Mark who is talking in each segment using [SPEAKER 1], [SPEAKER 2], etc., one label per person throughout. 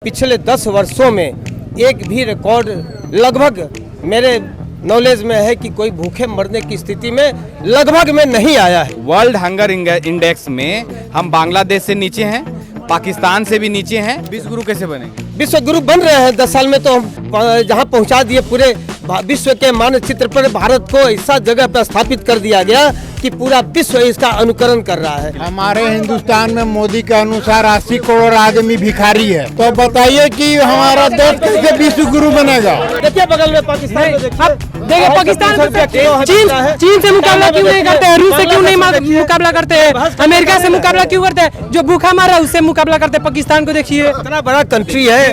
[SPEAKER 1] पिछले 10 वर्षों में एक भी रिकॉर्ड लगभग मेरे नॉलेज में है कि कोई भूखे मरने की स्थिति में लगभग में नहीं आया है।
[SPEAKER 2] वर्ल्ड हंगर इंडेक्स में हम बांग्लादेश से नीचे हैं, पाकिस्तान से भी नीचे हैं। विश्व गुरु कैसे बनेंगे?
[SPEAKER 1] विश्व गुरु बन रहे हैं। 10 साल में तो हम जहां पहुंचा दिए, पूरे विश्व के मानचित्र पर भारत को ऐसा जगह पर स्थापित कर दिया गया कि पूरा विश्व इसका अनुकरण कर रहा है।
[SPEAKER 3] हमारे हिंदुस्तान में मोदी के अनुसार 80 करोड़ आदमी भिखारी है, तो बताइए कि हमारा देश कैसे विश्व गुरु बनेगा?
[SPEAKER 1] देखिए बगल में पाकिस्तान को
[SPEAKER 4] देखिए पाकिस्तान चीन से मुकाबला क्यों नहीं करते हैं? रूस से क्यों नहीं मुकाबला करते हैं? अमेरिका से मुकाबला क्यों करते हैं? जो भूखा मारा उससे मुकाबला करते हैं। पाकिस्तान को देखिए,
[SPEAKER 1] इतना बड़ा कंट्री है।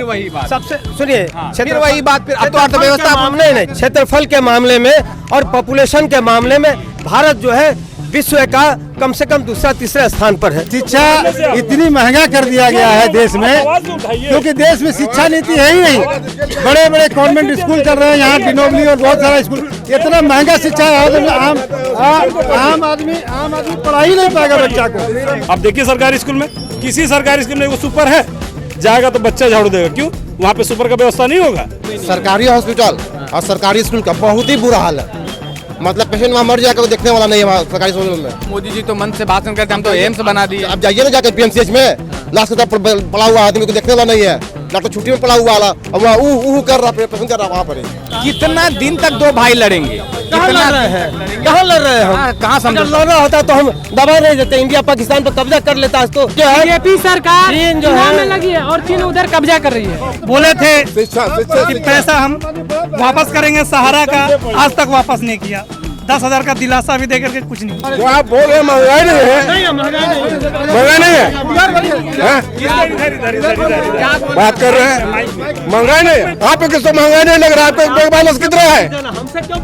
[SPEAKER 1] सबसे सुनिए,
[SPEAKER 2] फिर वही बात, फिर अब तो अर्थव्यवस्था
[SPEAKER 1] मामले नहीं, क्षेत्रफल के मामले में और पॉपुलेशन के मामले में भारत जो है विश्व का कम से कम दूसरा तीसरा स्थान पर है।
[SPEAKER 3] शिक्षा इतनी महंगा कर दिया गया है देश में, क्योंकि देश में शिक्षा नीति है ही नहीं। बड़े बड़े कॉन्वेंट स्कूल चल रहे हैं यहाँ, डिनोबली और बहुत सारा स्कूल। इतना महंगा शिक्षा है, आम आदमी पढ़ा ही नहीं पाएगा बच्चा को।
[SPEAKER 5] अब देखिए सरकारी स्कूल में, किसी सरकारी स्कूल में वो सुपर है, जाएगा तो बच्चा झाड़ू देगा। क्यों? वहाँ पे सुपर का व्यवस्था नहीं होगा।
[SPEAKER 6] सरकारी हॉस्पिटल और सरकारी स्कूल का बहुत ही बुरा हाल है। मतलब पेशेंट वहाँ मर जाएगा, देखने वाला नहीं है सरकारी हॉस्पिटल में।
[SPEAKER 2] मोदी जी तो मन से भाषण करते, हम तो एम्स बना दिए।
[SPEAKER 6] अब जाइए ना जाकर पीएमसीएच में, लास्ट तक पड़ा हुआ आदमी को देखने वाला नहीं है। डॉक्टर छुट्टी में पड़ा हुआ वाला, अब वहाँ ऊ कर रहा, पेशेंट कर रहा वहाँ पर।
[SPEAKER 2] कितना दिन तक दो भाई लड़ेंगे?
[SPEAKER 1] कहाँ लड़ रहे हैं? कहाँ लड़ रहे हैं हम?
[SPEAKER 2] कहाँ समझ
[SPEAKER 1] लड़ना होता तो हम दबा नहीं देते। इंडिया पाकिस्तान पर कब्जा कर लेता है तो क्या है?
[SPEAKER 4] बीजेपी सरकार
[SPEAKER 1] चीन जो
[SPEAKER 4] चुनाव
[SPEAKER 1] है
[SPEAKER 4] में लगी है और चीन उधर कब्जा कर रही है।
[SPEAKER 7] बोले थे कि पैसा हम वापस करेंगे सहारा का, आज तक वापस नहीं किया। 10,000 का दिलासा भी देकर के कुछ नहीं।
[SPEAKER 3] जो आप बोल रहे महंगाई नहीं है, महंगाई नहीं है, बात कर रहे हैं महंगाई नहीं है। आपको किसको महंगाई नहीं लग रहा है? आपको बैंक बैलेंस कितना है?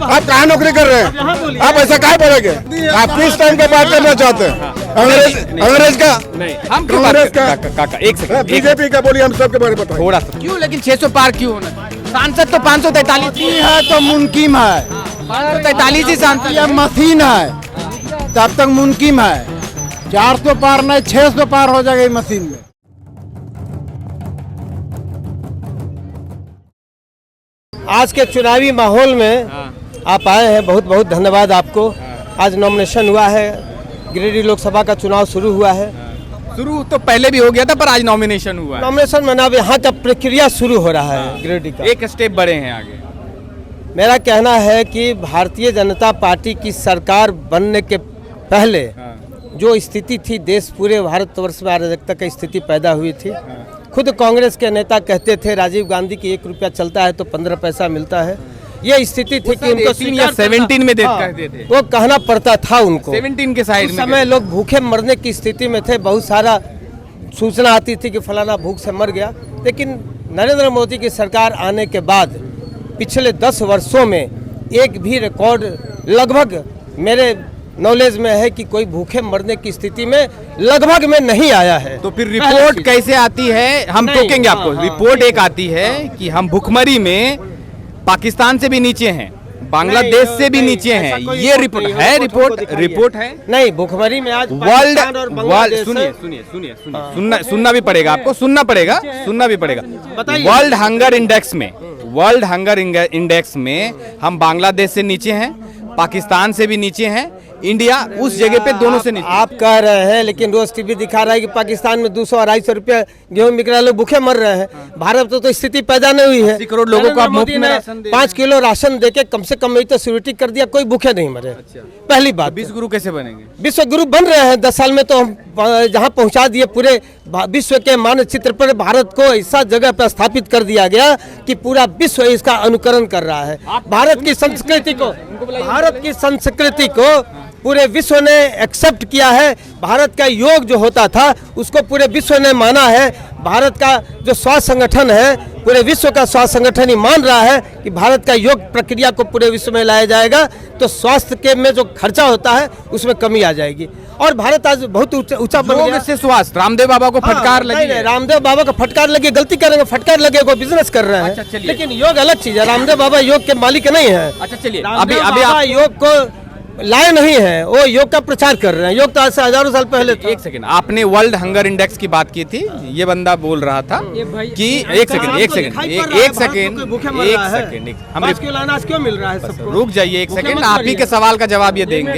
[SPEAKER 3] आप कहाँ नौकरी कर रहे हैं? आप ऐसा कहाँ पढ़ेंगे? आप किस टाइम का बात करना चाहते हैं? अंग्रेज का?
[SPEAKER 2] हम
[SPEAKER 3] कांग्रेस का?
[SPEAKER 2] काका एक सेकंड,
[SPEAKER 3] बीजेपी का बोलिए, हम सबके बारे में बताइए।
[SPEAKER 2] थोड़ा सा क्यों? लेकिन 600 पार क्यों होना? सांसद तो 543
[SPEAKER 3] है तो मुमकिन है,
[SPEAKER 2] 543 ही सांसद।
[SPEAKER 3] ये मशीन है, तब तक मुमकिन है। 400 पार नहीं, 600 पार हो जाएगा ये मशीन में।
[SPEAKER 1] आज के चुनावी माहौल में आप आए हैं, बहुत बहुत धन्यवाद आपको। आज नॉमिनेशन हुआ है, गिरिडीह लोकसभा का चुनाव शुरू हुआ है।
[SPEAKER 2] शुरू तो पहले भी हो गया था, पर आज नॉमिनेशन हुआ है।
[SPEAKER 1] नॉमिनेशन में अब यहाँ का प्रक्रिया शुरू हो रहा है गिरिडीह का।
[SPEAKER 2] एक स्टेप बढ़े हैं आगे।
[SPEAKER 1] मेरा कहना है कि भारतीय जनता पार्टी की सरकार बनने के पहले जो स्थिति थी, देश पूरे भारतवर्ष में अराजकता की स्थिति पैदा हुई थी। खुद कांग्रेस के नेता कहते थे, राजीव गांधी की 1 रुपया चलता है तो 15 पैसा मिलता है। ये स्थिति थी कि उनको
[SPEAKER 2] 17 में कहते थे,
[SPEAKER 1] वो कहना पड़ता था उनको।
[SPEAKER 2] 17 के साइड
[SPEAKER 1] उस
[SPEAKER 2] में
[SPEAKER 1] समय लोग भूखे मरने की स्थिति में थे। बहुत सारा सूचना आती थी कि फलाना भूख से मर गया। लेकिन नरेंद्र मोदी की सरकार आने के बाद पिछले 10 वर्षों में एक भी रिकॉर्ड लगभग मेरे नॉलेज में है कि कोई भूखे मरने की स्थिति में लगभग में नहीं आया है।
[SPEAKER 2] तो फिर रिपोर्ट कैसे आती है? हम टोकेंगे आपको। रिपोर्ट एक आती है कि हम भुखमरी में पाकिस्तान से भी नीचे हैं, बांग्लादेश से भी नीचे हैं। ये रिपोर्ट है, रिपोर्ट है।
[SPEAKER 1] नहीं, भुखमरी में आज
[SPEAKER 2] वर्ल्ड
[SPEAKER 1] सुनिए
[SPEAKER 2] सुनना भी पड़ेगा आपको, सुनना भी पड़ेगा। वर्ल्ड हंगर इंडेक्स में हम बांग्लादेश से नीचे हैं, पाकिस्तान से भी नीचे हैं, इंडिया उस जगह पे दोनों से नीचे।
[SPEAKER 1] आप कह रहे हैं, लेकिन रोज टीवी दिखा रहा है कि पाकिस्तान में 200-250 रुपया गेहूं बिक रहा है, लोग भूखे मर रहे हैं। भारत में तो स्थिति पैदा नहीं हुई है।
[SPEAKER 2] 80 करोड़ लोगों को आप मुफ्त में राशन
[SPEAKER 1] 5 किलो राशन देके कम से कम तो सिक्योरिटी कर दिया, कोई भूखे नहीं मरे। पहली बात,
[SPEAKER 2] विश्व गुरु कैसे बनेंगे?
[SPEAKER 1] विश्व गुरु बन रहे हैं। 10 साल में तो हम जहां पहुंचा दिए, पूरे विश्व के मानचित्र पर भारत को ऐसा जगह पर स्थापित कर दिया गया कि पूरा विश्व इसका अनुकरण कर रहा है। भारत की संस्कृति को पूरे विश्व ने एक्सेप्ट किया है। भारत का योग जो होता था उसको पूरे विश्व ने माना है। भारत का जो स्वास्थ्य संगठन है, पूरे विश्व का स्वास्थ्य संगठन ही मान रहा है कि भारत का योग प्रक्रिया को पूरे विश्व में लाया जाएगा तो स्वास्थ्य के में जो खर्चा होता है उसमें कमी आ जाएगी। और भारत आज बहुत ऊंचा बन गया।
[SPEAKER 2] से स्वास्थ्य, रामदेव बाबा को फटकार लगी है।
[SPEAKER 1] रामदेव बाबा को फटकार लगी, गलती करेंगे, फटकार लगे, वो बिजनेस कर रहे हैं।
[SPEAKER 2] अच्छा,
[SPEAKER 1] लेकिन योग अलग चीज है। रामदेव बाबा योग के मालिक नहीं है।
[SPEAKER 2] अच्छा चलिए,
[SPEAKER 1] अभी योग को लाए नहीं है, वो योग का प्रचार कर रहे हैं। योग तो आज से हजारों साल पहले था।
[SPEAKER 2] एक सेकंड, आपने वर्ल्ड हंगर इंडेक्स की बात की थी, ये बंदा बोल रहा था कि एक सेकंड हम
[SPEAKER 1] अनाज क्यों मिल रहा है सबको?
[SPEAKER 2] रुक जाइए एक सेकंड, आप ही के सवाल का जवाब ये देंगे।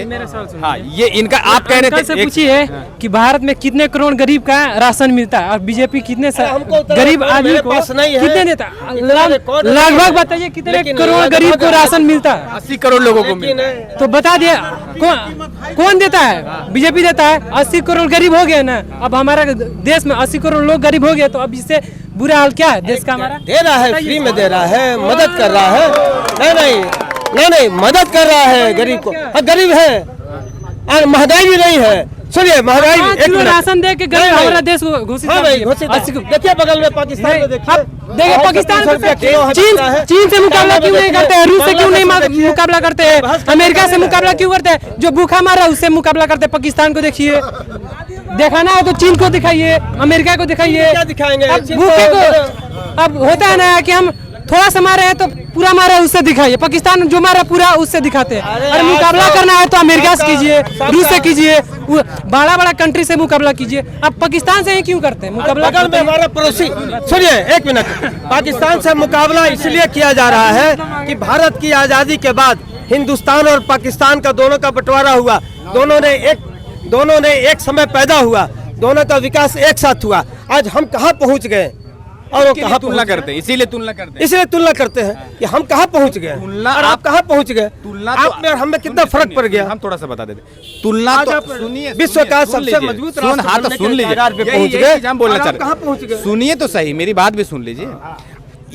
[SPEAKER 2] हाँ, ये इनका आप कह रहे थे
[SPEAKER 4] पूछिए कि भारत में कितने करोड़ गरीब का राशन मिलता है और बीजेपी कितने गरीब आदमी को कितने देता है? लगभग बताइए कितने करोड़ गरीब को राशन मिलता है?
[SPEAKER 2] 80 करोड़ लोगों को मिलता है।
[SPEAKER 4] तो बता दिया कौन देता है? बीजेपी देता है। 80 करोड़ गरीब हो गए ना, अब हमारा देश में 80 करोड़ लोग गरीब हो गए, तो अब इससे बुरा हाल क्या है देश का? हमारा
[SPEAKER 1] दे रहा है, फ्री में दे रहा है, मदद कर रहा है। नहीं, मदद कर रहा है गरीब को। गरीब है और महंगाई भी नहीं है। सुनिए, महंगाई
[SPEAKER 4] राशन दे के गरीब हमारा देश घोषित।
[SPEAKER 1] हाँ भाई, देखिए बगल में पाकिस्तान को
[SPEAKER 4] देखिए पाकिस्तान चीन से मुकाबला क्यों नहीं करते हैं? रूस से क्यों नहीं मुकाबला करते हैं? अमेरिका से मुकाबला क्यों करते हैं? जो भूखा मारा उससे मुकाबला करते हैं। पाकिस्तान को देखिए, दिखाना है तो चीन को दिखाइए, अमेरिका को दिखाइए।
[SPEAKER 1] क्या दिखाएंगे?
[SPEAKER 4] भूखे को अब होता है ना कि हम थोड़ा सा मारे हैं तो पूरा मारा उससे दिखाइए। पाकिस्तान जो मारा पूरा उससे दिखाते हैं। और मुकाबला करना है तो अमेरिका से कीजिए, रूस से कीजिए, बड़ा कंट्री से मुकाबला कीजिए। अब पाकिस्तान से ही क्यों करते हैं मुकाबला?
[SPEAKER 1] बगल में हमारा पड़ोसी, सुनिए एक मिनट, पाकिस्तान से मुकाबला इसलिए किया जा रहा है कि भारत की आजादी के बाद हिंदुस्तान और पाकिस्तान का दोनों का बंटवारा हुआ। दोनों ने एक समय पैदा हुआ, दोनों का विकास एक साथ हुआ। आज हम कहाँ पहुँच गए और वो कहाँ
[SPEAKER 2] तुलना करते हैं, इसीलिए तुलना करते हैं
[SPEAKER 1] कि हम कहाँ पहुँच गए और आप कहाँ पहुँच गए।
[SPEAKER 2] तुलना
[SPEAKER 1] आप में हमें कितना फर्क पड़ गया?
[SPEAKER 2] हम थोड़ा सा बता देते। तुलना तो सुनिए,
[SPEAKER 1] विश्व का सबसे मजबूत राष्ट्र
[SPEAKER 2] हाँ तो सुन लीजिए,
[SPEAKER 1] पहुँच गए।
[SPEAKER 2] हम बोलना चाह
[SPEAKER 1] कहाँ पहुँच गए?
[SPEAKER 2] सुनिए तो सही, मेरी बात भी सुन लीजिए।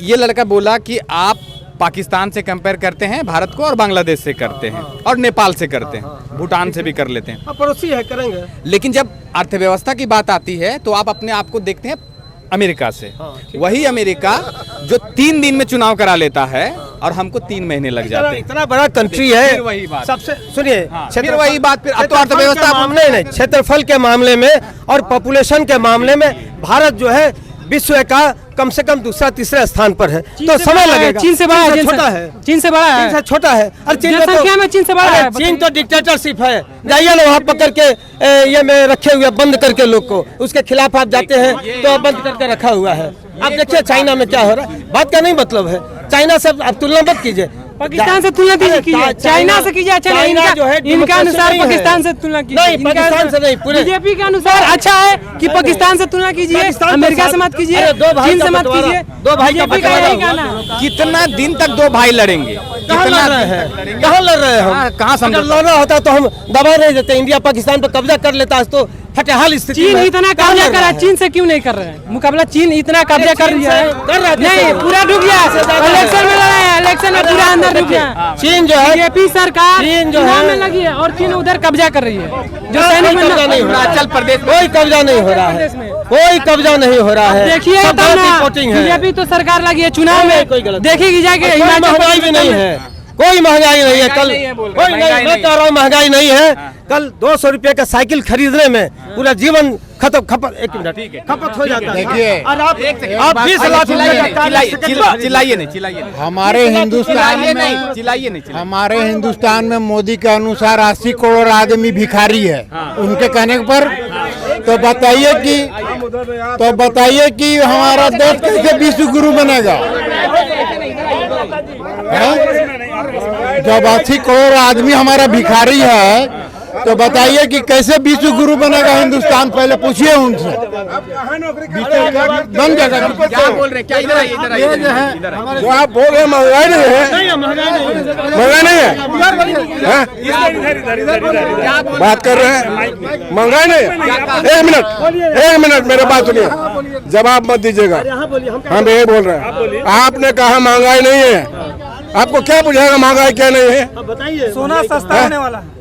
[SPEAKER 2] ये लड़का बोला कि आप पाकिस्तान से कंपेयर करते हैं भारत को और बांग्लादेश से करते हैं और नेपाल से करते हैं, भूटान से भी कर लेते हैं,
[SPEAKER 1] पड़ोसी है, करेंगे।
[SPEAKER 2] लेकिन जब अर्थव्यवस्था की बात आती है तो आप अपने आप को देखते हैं अमेरिका से। वही अमेरिका जो 3 दिन में चुनाव करा लेता है और हमको 3 महीने लग जाते हैं।
[SPEAKER 1] इतना बड़ा कंट्री है।
[SPEAKER 2] फिर वही बात
[SPEAKER 1] सबसे सुनिए,
[SPEAKER 2] फिर वही बात, फिर अब तो अर्थव्यवस्था
[SPEAKER 1] नहीं, क्षेत्रफल के मामले में और पॉपुलेशन के मामले में भारत जो है विश्व का कम से कम दूसरा तीसरा स्थान पर है। तो समय लगेगा।
[SPEAKER 4] चीन से बड़ा है,
[SPEAKER 1] छोटा है,
[SPEAKER 4] चीन से बड़ा है,
[SPEAKER 1] चीन से छोटा है। और
[SPEAKER 4] जनसंख्या में चीन से बड़ा है।
[SPEAKER 1] चीन तो डिक्टेटरशिप है। जाइए ना वहाँ पकड़ के ये में रखे हुए बंद करके लोग को, उसके खिलाफ आप जाते हैं तो बंद करके रखा हुआ है। आप देखिए चाइना में क्या हो रहा है। बात का नहीं मतलब है, चाइना से आप तुलना मत कीजिए,
[SPEAKER 4] पाकिस्तान से तुलना कीजिए, चाइना से कीजिए। अच्छा नहीं, इनका अनुसार पाकिस्तान से तुलना कीजिए।
[SPEAKER 1] नहीं, पाकिस्तान से नहीं, पूरे
[SPEAKER 4] बीजेपी के अनुसार अच्छा है कि पाकिस्तान से तुलना कीजिए, अमेरिका से मत कीजिए, चीन से मत कीजिए।
[SPEAKER 1] 2 भाई का
[SPEAKER 2] कितना दिन तक 2 भाई लड़ेंगे?
[SPEAKER 1] कहाँ लड़ रहे हैं हम?
[SPEAKER 2] कहाँ समझ
[SPEAKER 1] लड़ना होता तो हम दबा नहीं देते। इंडिया पाकिस्तान पर कब्जा कर लेता तो फटेहाल स्थिति।
[SPEAKER 4] चीन इतना कब्जा कर रहा है, चीन से क्यों नहीं कर रहे हैं मुकाबला? चीन इतना कब्जा कर रहा है, नहीं पूरा डूब गया। इलेक्शन में लड़ा है, इलेक्शन में पूरा अंदर डूब गया।
[SPEAKER 1] चीन जो है,
[SPEAKER 4] बीजेपी सरकार
[SPEAKER 1] चीन जो है
[SPEAKER 4] में लगी है और चीन उधर कब्जा कर रही है। जो
[SPEAKER 1] कब्जा नहीं हो रहा,
[SPEAKER 2] अरुणाचल प्रदेश
[SPEAKER 1] कोई कब्जा नहीं हो रहा है, कोई कब्जा नहीं हो रहा है।
[SPEAKER 4] देखिए बीजेपी तो सरकार लगी है, चुनाव में देखेगी जाके।
[SPEAKER 1] महंगाई भी नहीं है, कोई महंगाई नहीं है। कल कोई नहीं, मैं कह रहा हूँ महंगाई नहीं है। कल 200 रुपये का साइकिल खरीदने में पूरा जीवन खपत 1 मिनट खपत हो जाता है।
[SPEAKER 3] देखिए,
[SPEAKER 1] और आप 20 लाख
[SPEAKER 2] चिल्लाइए नहीं,
[SPEAKER 3] हमारे हिंदुस्तान में मोदी के अनुसार 80 करोड़ आदमी भिखारी है। उनके कहने पर तो बताइए कि हमारा देश कैसे विश्व गुरु बनेगा? जब 80 करोड़ आदमी हमारा भिखारी है तो बताइए कि कैसे विश्व गुरु बनेगा हिंदुस्तान? पहले पूछिए उनसे। बन जाएगा।
[SPEAKER 2] क्या बोल रहे हैं? क्या इधर आइए,
[SPEAKER 3] जो आप बोल रहे हैं महंगाई नहीं है, महंगाई नहीं है, बात कर रहे हैं महंगाई नहीं है। 1 मिनट मेरे बात सुनिए, जवाब मत दीजिएगा। हम यही बोल रहे हैं, आपने कहा महंगाई नहीं है, आपको क्या बुझाएगा महंगाई क्या नहीं है?
[SPEAKER 1] बताइए।
[SPEAKER 7] सोना सस्ता होने वाला है।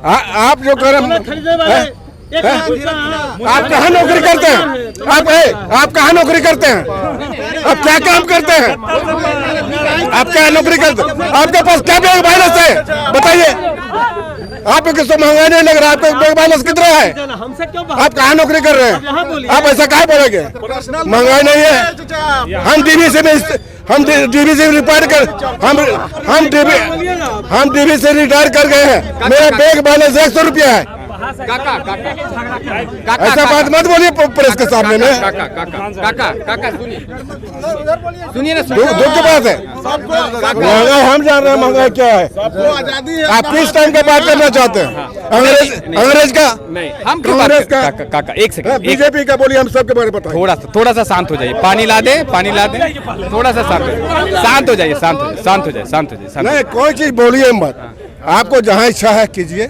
[SPEAKER 3] आप जो कर आप कहाँ नौकरी करते हैं? आप कहाँ नौकरी करते हैं? आप क्या काम करते हैं? आप क्या नौकरी करते हैं? आपके पास क्या बैंक बैलेंस है बताइए?
[SPEAKER 6] आपको किसको महंगाई नहीं लग रहा है? आपको बैंक बैलेंस कितना है?
[SPEAKER 1] हमसे क्यों
[SPEAKER 6] आप कहाँ नौकरी कर रहे हैं? आप ऐसा कहाँ बोलेंगे? महंगाई नहीं है। हम डीबी से रिटायर कर हम डीबी से रिटायर कर गए हैं। मेरा बैंक बैलेंस 100 रुपया है।
[SPEAKER 2] काका काका
[SPEAKER 6] ऐसा बात मत बोलिए प्रेस के सामने में।
[SPEAKER 2] काका सुनिए ना,
[SPEAKER 6] दुख की बात है। महंगाई हम जान रहे हैं महंगाई क्या है। आप किस टाइम का बात करना चाहते हैं? अंग्रेज का?
[SPEAKER 2] नहीं, हम क्यों बात
[SPEAKER 6] कांग्रेस का?
[SPEAKER 2] काका एक सेकंड,
[SPEAKER 6] बीजेपी का बोलिए, हम सबके बारे में बताइए।
[SPEAKER 2] थोड़ा सा शांत हो जाइए। पानी ला दे, थोड़ा सा शांत हो जाइए, शांत हो जाइए।
[SPEAKER 6] नहीं, कोई चीज बोलिए मत। आपको जहाँ इच्छा है कीजिए,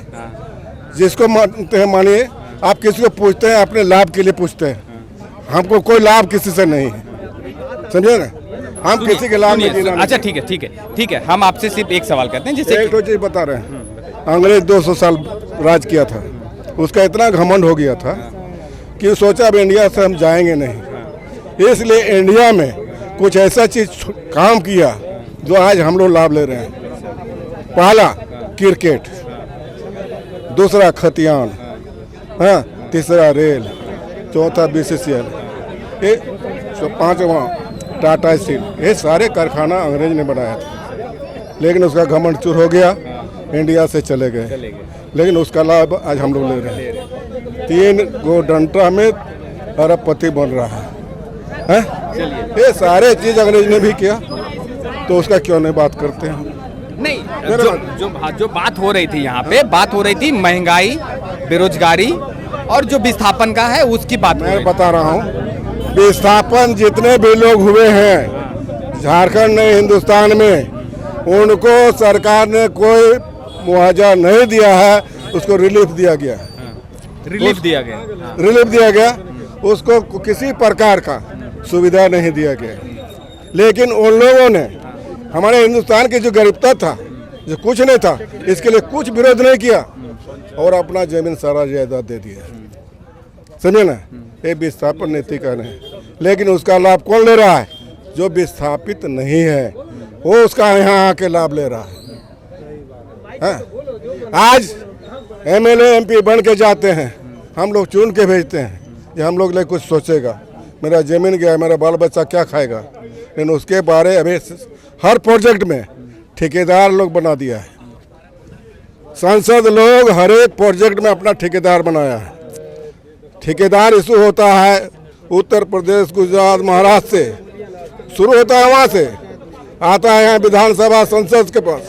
[SPEAKER 6] जिसको मानते हैं मानिए। आप किसी को पूछते हैं अपने लाभ के लिए पूछते हैं। हमको कोई लाभ किसी से नहीं है, समझे ना? हम किसी के लाभ में जीना नहीं।
[SPEAKER 2] अच्छा ठीक है, हम आपसे सिर्फ एक सवाल करते हैं, जैसे
[SPEAKER 6] एक तो चीज बता रहे हैं, अंग्रेज 200 साल राज किया था, उसका इतना घमंड हो गया था कि सोचा अब इंडिया से हम जाएंगे नहीं। इसलिए इंडिया में कुछ ऐसा चीज काम किया जो आज हम लोग लाभ ले रहे हैं। पहला क्रिकेट, दूसरा खतियान, हाँ, तीसरा रेल, चौथा BCCL, ये पांचवा टाटा स्टील। ये सारे कारखाना अंग्रेज ने बनाया था, लेकिन उसका घमंड चूर हो गया, इंडिया से चले गए। लेकिन उसका लाभ आज हम लोग ले रहे हैं। 3 गो डंटा में अरबपति बन रहा है। ये सारे चीज अंग्रेज ने भी किया, तो उसका क्यों नहीं बात करते हैं?
[SPEAKER 2] नहीं, जो बात हो रही थी यहाँ पे, बात हो रही थी महंगाई, बेरोजगारी और जो विस्थापन का है उसकी बात
[SPEAKER 6] मैं बता रहा हूँ। विस्थापन जितने भी लोग हुए हैं झारखंड में, हिंदुस्तान में, उनको सरकार ने कोई मुआवजा नहीं दिया है। उसको रिलीफ दिया गया।
[SPEAKER 2] रिलीफ
[SPEAKER 6] दिया गया। उसको किसी प्रकार का सुविधा नहीं दिया गया। लेकिन उन लोगों ने हमारे हिंदुस्तान की जो गरीबता था, जो कुछ नहीं था, इसके लिए कुछ विरोध नहीं किया और अपना जमीन सारा जायदाद दे दिया। समझे ना? ये विस्थापन नीति का नहीं। लेकिन उसका लाभ कौन ले रहा है? जो विस्थापित नहीं है, वो उसका यहाँ आके लाभ ले रहा है। आज MLA MP बन के जाते हैं, हम लोग चुन के भेजते हैं कि हम लोग लिए कुछ सोचेगा, मेरा जमीन गया, मेरा बाल बच्चा क्या खाएगा। लेकिन उसके बारे अभी हर प्रोजेक्ट में ठेकेदार लोग बना दिया है। सांसद लोग हर एक प्रोजेक्ट में अपना ठेकेदार बनाया है। ठेकेदार इशू होता है उत्तर प्रदेश, गुजरात, महाराष्ट्र से शुरू होता है, वहाँ से आता है यहाँ विधानसभा, संसद के पास।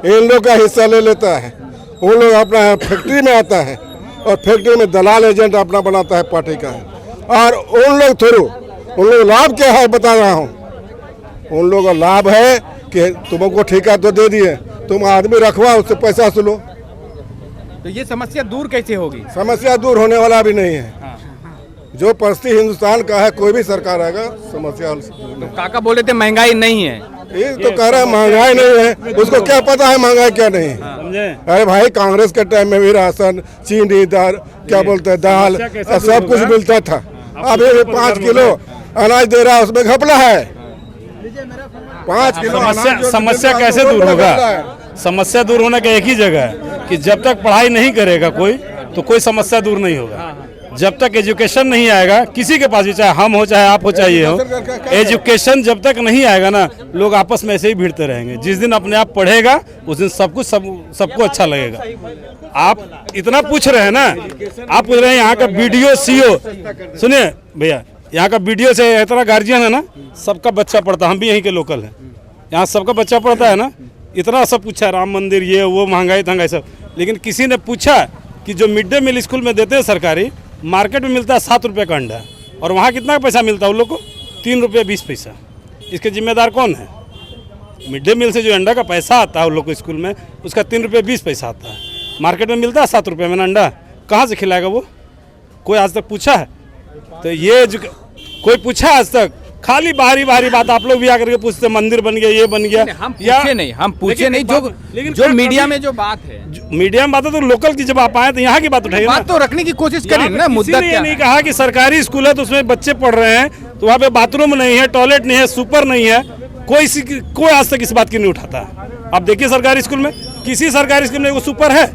[SPEAKER 6] इन लोग का हिस्सा ले लेता है। उन लोग अपना फैक्ट्री में आता है और फैक्ट्री में दलाल एजेंट अपना बनाता है पार्टी का। और उन लोग थ्रू, उन लोग लाभ क्या है बता रहा हूँ। उन लोगों का लाभ है कि तुमको ठेका तो दे दिए, तुम आदमी रखवा, उससे पैसा सुनो।
[SPEAKER 2] तो ये समस्या दूर कैसे होगी?
[SPEAKER 6] समस्या दूर होने वाला भी नहीं है। जो परिस्थिति हिंदुस्तान का है, कोई भी सरकार आएगा समस्या।
[SPEAKER 2] तो काका बोले थे महंगाई नहीं है,
[SPEAKER 6] ये तो कह रहा है महंगाई नहीं है। उसको क्या पता है महंगाई क्या नहीं है? अरे भाई, कांग्रेस के टाइम में भी राशन, चीनी, दाल, क्या बोलते हैं, दाल, सब कुछ मिलता था। अभी 5 किलो अनाज दे रहा है, उसमें घपला है। 5 किलो
[SPEAKER 5] समस्या कैसे दूर होगा? समस्या दूर होने का एक ही जगह है कि जब तक पढ़ाई नहीं करेगा कोई, तो कोई समस्या दूर नहीं होगा। जब तक एजुकेशन नहीं आएगा, किसी के पास भी, चाहे हम हो, चाहे आप हो, चाहे ये हो, एजुकेशन जब तक नहीं आएगा ना, लोग आपस में ऐसे ही भिड़ते रहेंगे। जिस दिन अपने आप पढ़ेगा, उस दिन सबको अच्छा लगेगा। आप इतना पूछ रहे हैं ना, आप पूछ रहे हैं यहाँ का BDO CO, सुनिए भैया, यहाँ का BDO से इतना गार्जियन है ना, सबका बच्चा पढ़ता, हम भी यहीं के लोकल हैं, यहाँ सबका बच्चा पढ़ता है ना। इतना सब पूछा, राम मंदिर, ये वो, महंगाई तंगाई सब, लेकिन किसी ने पूछा कि जो मिड डे मील स्कूल में देते हैं सरकारी, मार्केट में मिलता है 7 रुपये का अंडा, और वहाँ कितना पैसा मिलता है उन लोग को? 3 रुपये 20 पैसा। इसके जिम्मेदार कौन है? मिड डे मील से जो अंडा का पैसा आता है उन लोग को स्कूल में, उसका 3 रुपये 20 पैसा आता है। मार्केट में मिलता है 7 रुपये में अंडा, कहाँ से खिलाएगा वो? कोई आज तक पूछा है? तो ये कोई पूछा आज तक? खाली बाहरी बात आप लोग भी आकर के पूछते, मंदिर बन गया, ये बन गया।
[SPEAKER 2] हम पूछे नहीं, जो मीडिया में जो बात है,
[SPEAKER 5] मीडिया में बात है, तो लोकल की जब आप आए तो यहाँ की बात उठाइए।
[SPEAKER 2] बात तो रखने की कोशिश करिए ना। मुद्दा क्या
[SPEAKER 5] नहीं कहा कि सरकारी स्कूल है तो उसमें बच्चे पढ़ रहे हैं, तो वहाँ पे बाथरूम नहीं है, टॉयलेट नहीं है, सुपर नहीं है, कोई आज तक इस बात की नहीं उठाता। आप देखिए सरकारी स्कूल में, किसी सरकारी स्कूल में वो सुपर है?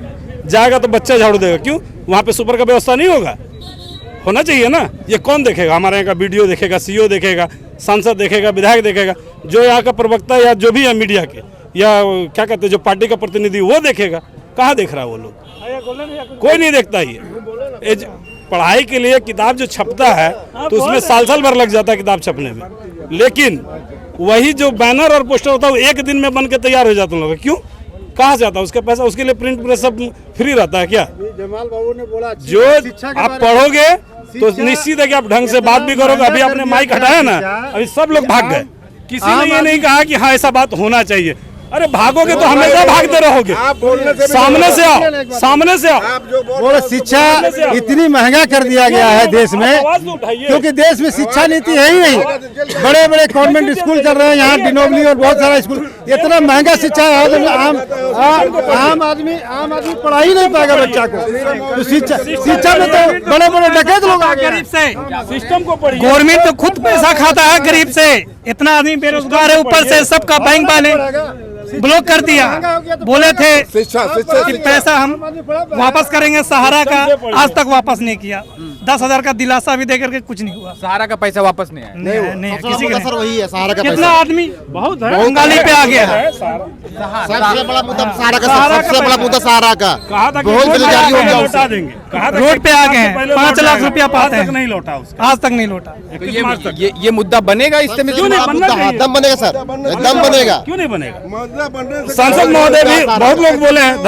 [SPEAKER 5] जाएगा तो बच्चा झाड़ू देगा, क्यों? वहाँ पे सुपर का व्यवस्था नहीं होगा? होना चाहिए ना। ये कौन देखेगा? हमारे यहाँ का वीडियो देखेगा, सीईओ देखेगा, सांसद देखेगा, विधायक देखेगा, जो यहाँ का प्रवक्ता या जो भी है मीडिया के या क्या कहते हैं जो पार्टी का प्रतिनिधि वो देखेगा? कहाँ देख रहा है वो लोग? कोई नहीं देखता। ये पढ़ाई के लिए किताब जो छपता है तो उसमें साल साल भर लग जाता है किताब छपने में, लेकिन वही जो बैनर और पोस्टर होता है वो एक दिन में बन के तैयार हो जाता है। क्यों? कहाँ जाता है उसका पैसा? उसके लिए प्रिंट प्रेस सब फ्री रहता है क्या?
[SPEAKER 3] जमाल बाबू ने बोला
[SPEAKER 5] जो आप पढ़ोगे तो निश्चित है कि आप ढंग से बात भी करोगे। अभी आपने माइक हटाया ना, अभी सब लोग भाग गए, किसी ने ये नहीं कहा कि हाँ ऐसा बात होना चाहिए। अरे भागोगे तो हमेशा भागते रहोगे। सामने से आओ, सामने से आओ।
[SPEAKER 3] बोलो शिक्षा इतनी महंगा कर दिया गया है देश में, क्योंकि देश में शिक्षा नीति है ही नहीं। बड़े बड़े कॉन्वेंट स्कूल चल रहे हैं यहाँ, डिनोबली और बहुत सारा स्कूल। इतना महंगा शिक्षा है तो आम आदमी पढ़ा ही नहीं पाएगा बच्चा को। तो शिक्षा में तो बड़े बड़े डकैत लोग आ गए।
[SPEAKER 7] गरीब से
[SPEAKER 5] सिस्टम को पढ़िए।
[SPEAKER 7] गवर्नमेंट तो खुद पैसा खाता है गरीब से। इतना आदमी बेरोजगार है, ऊपर से सबका बैंक वाले ब्लॉक कर दिया। बोले थे कि पैसा हम वापस करेंगे सहारा का, आज तक वापस नहीं किया। 10,000 का दिलासा भी देकर के कुछ नहीं हुआ।
[SPEAKER 2] सहारा का पैसा वापस नहीं आया।
[SPEAKER 7] नहीं किसी के नहीं।
[SPEAKER 3] वही है सहारा का
[SPEAKER 7] कितना आदमी बहुत है बंगाली पे आ गया है।
[SPEAKER 3] सबसे बड़ा मुद्दा सहारा का, सबसे बड़ा मुद्दा सहारा का।
[SPEAKER 5] कहा था कि
[SPEAKER 3] बहुत बेरोजगारी हो गया
[SPEAKER 5] लौटा देंगे, कहा था
[SPEAKER 7] रोड पे आ गए हैं, 5 लाख रुपया पाते
[SPEAKER 5] आज तक
[SPEAKER 7] हैं,
[SPEAKER 5] नहीं लौटा उसका।
[SPEAKER 7] आज तक नहीं लौटा।
[SPEAKER 2] तो ये मुद्दा बनेगा इससे में?
[SPEAKER 5] क्यों नहीं बनना चाहिए?
[SPEAKER 3] दम बनेगा सर, एकदम बनेगा।
[SPEAKER 5] क्यों नहीं बनेगा? सांसद महोदय भी बहुत लोग बोले हैं,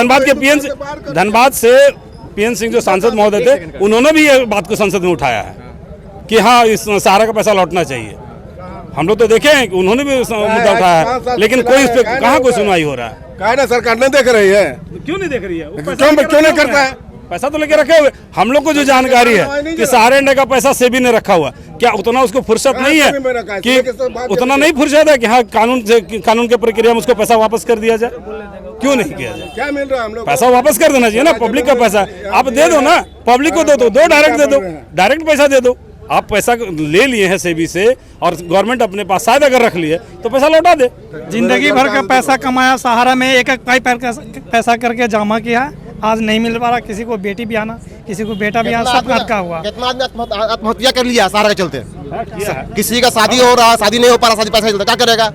[SPEAKER 5] धनबाद से पीएन सिंह जो सांसद महोदय थे, उन्होंने भी ये बात को संसद में उठाया है कि हाँ इस सहारा का पैसा लौटना चाहिए। हम लोग तो देखे हैं कि उन्होंने भी मुद्दा उठाया है, लेकिन कोई इस पे कहाँ कोई सुनवाई हो रहा है?
[SPEAKER 6] कहा ना सरकार नहीं देख रही है।
[SPEAKER 5] क्यों नहीं देख रही है?
[SPEAKER 6] क्यों नहीं करता है?
[SPEAKER 5] पैसा तो लेके रखे हुए। हम लोग को जो जानकारी है कि सहारा इंडिया का पैसा सेबी ने रखा हुआ, क्या उतना उसको फुर्सत नहीं है कि उतना नहीं फुर्सत है कि हाँ कानून के प्रक्रिया में उसको पैसा वापस कर दिया जाए? क्यों नहीं किया जाए?
[SPEAKER 6] क्या मिल रहा है हम लोग?
[SPEAKER 5] पैसा वापस कर देना चाहिए ना। पब्लिक का पैसा आप दे दो ना, पब्लिक को दो डायरेक्ट दे दो, डायरेक्ट पैसा दे दो। आप पैसा ले लिए हैं सेबी से और गवर्नमेंट अपने पास शायद अगर रख लिए तो पैसा लौटा दे।
[SPEAKER 7] जिंदगी भर का पैसा कमाया सहारा में, एक एक पाई पैसा करके जमा किया, आज नहीं मिल पा रहा। किसी को बेटी भी आना, किसी को बेटा भी आना, सब अटका हुआ।
[SPEAKER 3] कितना आदमी आत्महत्या कर लिया सहारा के चलते। किसी का शादी हो रहा, शादी नहीं हो पा रहा, शादी पैसा चलता, क्या करेगा?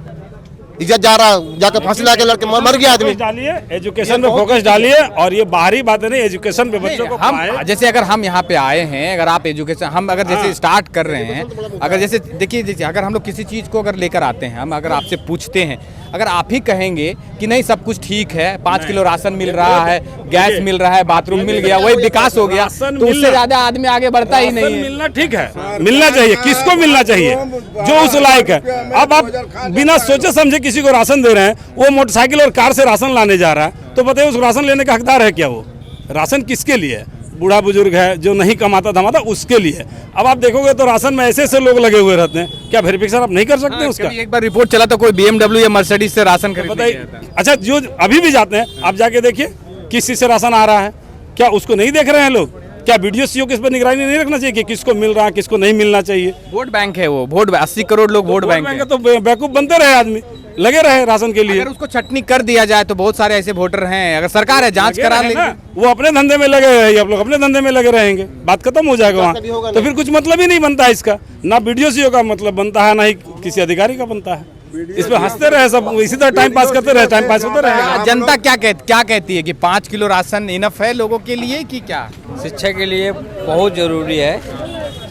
[SPEAKER 3] इज्जत जा रहा, जाकर फांसी लगा के लड़के मर गया आदमी।
[SPEAKER 5] डालिए एजुकेशन पे फोकस डालिए, और ये बाहरी बातें नहीं, एजुकेशन पे बच्चों को
[SPEAKER 2] हम जैसे अगर हम यहाँ पे आए हैं, अगर आप एजुकेशन हम अगर जैसे स्टार्ट कर रहे हैं, अगर जैसे देखिए अगर हम लोग किसी चीज़ को अगर लेकर आते हैं, हम अगर आपसे पूछते हैं, अगर आप ही कहेंगे कि नहीं सब कुछ ठीक है, 5 किलो राशन मिल रहा है, गैस मिल रहा है, बाथरूम मिल गया, वही विकास हो गया, तो उससे ज्यादा आदमी आगे बढ़ता ही नहीं है।
[SPEAKER 5] मिलना ठीक है, मिलना चाहिए। किसको मिलना चाहिए? जो उस लायक है। अब आप बिना सोचे समझे किसी को राशन दे रहे हैं, वो मोटरसाइकिल और कार से राशन लाने जा रहा है, तो बताइए उस राशन लेने का हकदार है क्या? वो राशन किसके लिए है? बूढ़ा बुजुर्ग है जो नहीं कमाता धमाता, उसके लिए। अब आप देखोगे तो राशन में ऐसे ऐसे लोग लगे हुए रहते हैं, क्या वेरिफिकेशन आप नहीं कर सकते उसका?
[SPEAKER 2] एक बार रिपोर्ट चला तो कोई BMW या मर्सिडीज से राशन
[SPEAKER 5] बताइए। अच्छा, जो अभी भी जाते हैं आप जाके देखिए किस चीज से राशन आ रहा है, क्या उसको नहीं देख रहे हैं लोग? क्या वीडियो सीओ किस पर निगरानी नहीं रखना चाहिए कि किसको मिल रहा है, किसको नहीं मिलना चाहिए?
[SPEAKER 2] वोट बैंक है वो, 80 करोड़ लोग वोट बैंक है।
[SPEAKER 5] तो बेवकूफ बनते रहे आदमी, लगे रहे राशन के लिए।
[SPEAKER 2] अगर उसको छटनी कर दिया जाए तो बहुत सारे ऐसे वोटर हैं, अगर सरकार है जांच करा लेगी।
[SPEAKER 5] वो अपने धंधे में लगे हैं, आप लोग अपने धंधे में लगे रहेंगे, बात खत्म हो जाएगा वहाँ। तो फिर कुछ मतलब ही नहीं बनता इसका, ना वीडियो सीओ का मतलब बनता है, ना ही किसी अधिकारी का बनता है। इस पे हंसते रहे सब, इसी तरह टाइम पास करते रहे, टाइम पास होते रहे।
[SPEAKER 2] जनता क्या कहती है कि 5 किलो राशन इनफ है लोगों के लिए कि क्या?
[SPEAKER 8] शिक्षा के लिए बहुत ज़रूरी है,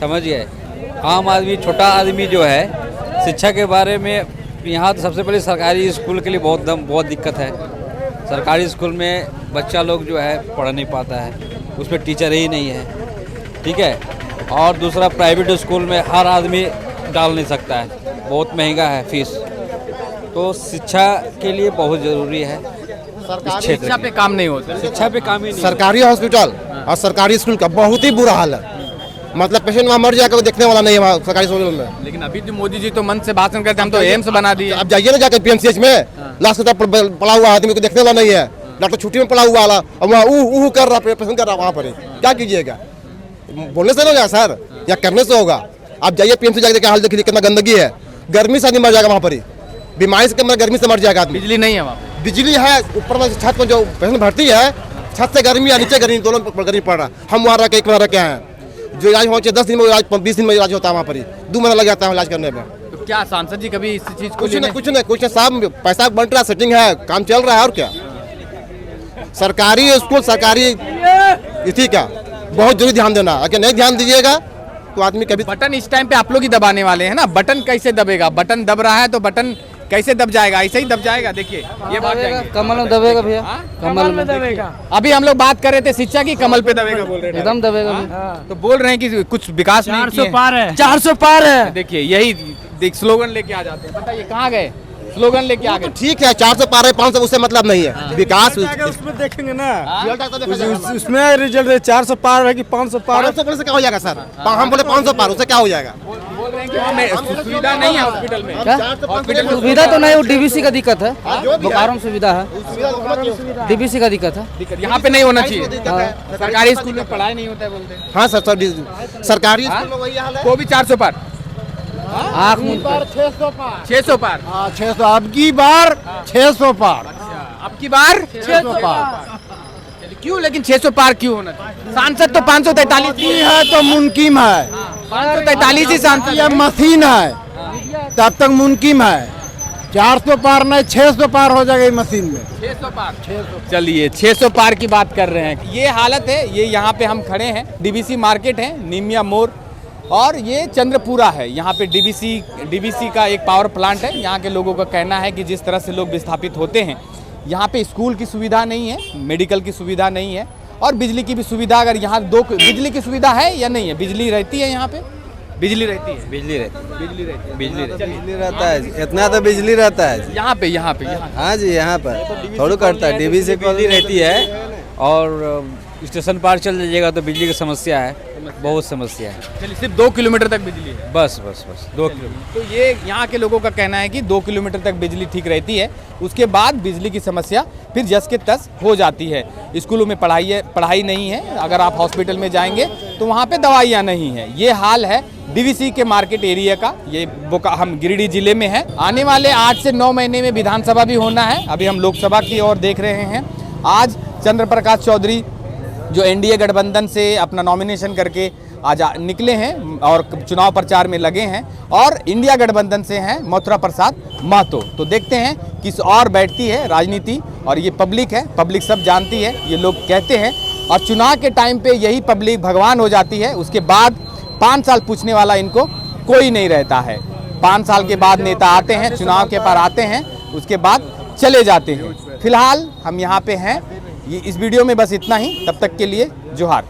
[SPEAKER 8] समझिए। आम आदमी, छोटा आदमी जो है, शिक्षा के बारे में यहाँ तो सबसे पहले सरकारी स्कूल के लिए बहुत दिक्कत है। सरकारी स्कूल में बच्चा लोग जो है पढ़ नहीं पाता है, उसमें टीचर ही नहीं है, ठीक है। और दूसरा प्राइवेट स्कूल में हर आदमी डाल नहीं सकता है, बहुत महंगा है फीस। तो शिक्षा के लिए बहुत ज़रूरी है।
[SPEAKER 2] शिक्षा पे काम नहीं होता,
[SPEAKER 8] शिक्षा पे काम ही नहीं।
[SPEAKER 3] सरकारी हॉस्पिटल और सरकारी स्कूल का बहुत ही बुरा हाल है। मतलब पेशेंट वहाँ मर जाकर देखने वाला नहीं है वहाँ सरकारी हॉस्पिटल में।
[SPEAKER 2] लेकिन अभी जो मोदी जी तो मन से भाषण करते हम तो एम्स बना दिए।
[SPEAKER 3] अब जाइए ना जाकर PMCH में, लास्ट तक पड़ा हुआ आदमी को देखने वाला नहीं है, डॉक्टर छुट्टी में पड़ा हुआ वाला, और वहाँ ऊह कर रहा, पेशेंट कर रहा वहाँ पर। क्या कीजिएगा? बोलने से नहीं होगा सर, या करने से होगा। आप जाइए PMC जाके देखिए हाल देखिए कितना गंदगी है, गर्मी से आदमी मर जाएगा वहाँ पर ही, बीमारी से गर्मी से मर जाएगा आदमी।
[SPEAKER 2] बिजली नहीं है वहाँ,
[SPEAKER 3] बिजली है ऊपर में छत में जो पेशेंट भर्ती है,
[SPEAKER 1] छत से गर्मी या नीचे गर्मी, दोनों गर्मी पड़ रहा। हम वहाँ रह के एक महीना रह के हैं, जो इलाज होना 10 दिन में इलाज 20 दिन में इलाज होता है, वहाँ पर ही 2 महीना लग जाता है इलाज करने में।
[SPEAKER 2] तो क्या सांसद जी कभी इस चीज को
[SPEAKER 1] कुछ नहीं साहब, पैसा बंट रहा, सेटिंग है, काम चल रहा है और क्या। सरकारी स्कूल सरकारी इसी का बहुत जरूरी ध्यान देना, अगर नहीं ध्यान दीजिएगा तो आदमी कभी।
[SPEAKER 2] बटन इस टाइम पे आप लोग ही दबाने वाले हैं ना, बटन कैसे दबेगा? बटन दब रहा है तो बटन कैसे दब जाएगा? ऐसे ही दब जाएगा। देखिए ये बात जाएगी।
[SPEAKER 8] कमल में दबेगा भैया, कमल में
[SPEAKER 4] दबेगा।
[SPEAKER 2] अभी हम लोग बात कर रहे थे शिक्षा की, कमल पे दबेगा बोल रहे थे।
[SPEAKER 8] एकदम दबेगा।
[SPEAKER 2] तो बोल रहे हैं कि कुछ विकास नहीं किए हैं।
[SPEAKER 4] 400 पार है।
[SPEAKER 2] देखिए यही स्लोगन लेके आ जाते हैं। बताइए कहाँ गए? स्लोगन लेके आ गए।
[SPEAKER 1] ठीक है 400 पार है, 500 उससे मतलब नहीं है। विकास
[SPEAKER 3] उसमें देखेंगे ना, उसमें रिजल्ट 400 पार है कि 500 पार।
[SPEAKER 1] 500 बोले से क्या हो जाएगा सर? हम बोले 500 पार, उससे क्या हो जाएगा?
[SPEAKER 2] बोल रहे हैं कि हमें सुविधा नहीं है हॉस्पिटल में। हॉस्पिटल
[SPEAKER 8] सुविधा तो नहीं, वो डीबीसी का दिक्कत है, बोकारो में सुविधा है, डीबीसी का दिक्कत है।
[SPEAKER 2] यहाँ पे नहीं होना चाहिए। सरकारी स्कूल में पढ़ाई नहीं होता है बोलते हैं।
[SPEAKER 1] हाँ सर, सरकारी स्कूल में वही हाल है।
[SPEAKER 2] वो भी 400 पार,
[SPEAKER 8] आँख मुंह
[SPEAKER 2] 600 पार।
[SPEAKER 3] 600 अब की बार 600 पार,
[SPEAKER 2] अब की बार
[SPEAKER 3] 600 पार।
[SPEAKER 2] क्यों? लेकिन 600 पार क्यों होना चाहिए? सांसद तो 543
[SPEAKER 3] ही है तो मुमकिन है,
[SPEAKER 2] 543 ही सांसद
[SPEAKER 3] ये मशीन है तब तक मुमकिन है। 400 पार नहीं 600 पार हो जाएगा ये मशीन में।
[SPEAKER 2] 600 पार। चलिए 600 पार की बात कर रहे हैं। ये हालत है, ये यहाँ पे हम खड़े हैं, डीबीसी मार्केट है, निमिया मोड़, और ये चंद्रपुरा है। यहाँ पे डीबीसी का एक पावर प्लांट है। यहाँ के लोगों का कहना है कि जिस तरह से लोग विस्थापित होते हैं, यहाँ पे स्कूल की सुविधा नहीं है, मेडिकल की सुविधा नहीं है, और बिजली की भी सुविधा। अगर यहाँ बिजली की सुविधा है या नहीं है? बिजली रहती है यहाँ पे? बिजली रहती है, बिजली
[SPEAKER 9] रहता है, इतना तो बिजली रहता है
[SPEAKER 2] यहाँ पे।
[SPEAKER 9] हाँ जी, यहाँ पर थोड़ा कटता है, डीबीसी
[SPEAKER 8] बिजली रहती है, और स्टेशन पार चल जाइएगा तो बिजली की समस्या है, बहुत समस्या है।
[SPEAKER 2] चलिए सिर्फ 2 किलोमीटर तक बिजली है?
[SPEAKER 8] बस 2 किलोमीटर।
[SPEAKER 2] तो ये यहाँ के लोगों का कहना है कि 2 किलोमीटर तक बिजली ठीक रहती है, उसके बाद बिजली की समस्या फिर जस के तस हो जाती है। स्कूलों में पढ़ाई नहीं है, अगर आप हॉस्पिटल में जाएंगे तो वहाँ पे दवाइयाँ नहीं है। ये हाल है डीवीसी के मार्केट एरिया का। ये हम गिरिडीह जिले में है। आने वाले 8 से 9 महीने में विधानसभा भी होना है। अभी हम लोकसभा की ओर देख रहे हैं। आज चंद्र प्रकाश चौधरी जो एनडीए गठबंधन से अपना नॉमिनेशन करके आज निकले हैं और चुनाव प्रचार में लगे हैं, और इंडिया गठबंधन से हैं मथुरा प्रसाद महतो। तो देखते हैं किस और बैठती है राजनीति, और ये पब्लिक है, पब्लिक सब जानती है, ये लोग कहते हैं। और चुनाव के टाइम पे यही पब्लिक भगवान हो जाती है, उसके बाद 5 साल पूछने वाला इनको कोई नहीं रहता है। 5 साल के बाद नेता आते हैं, चुनाव के पार आते हैं, उसके बाद चले जाते हैं। फिलहाल हम यहाँ पे हैं। ये इस वीडियो में बस इतना ही। तब तक के लिए जोहार।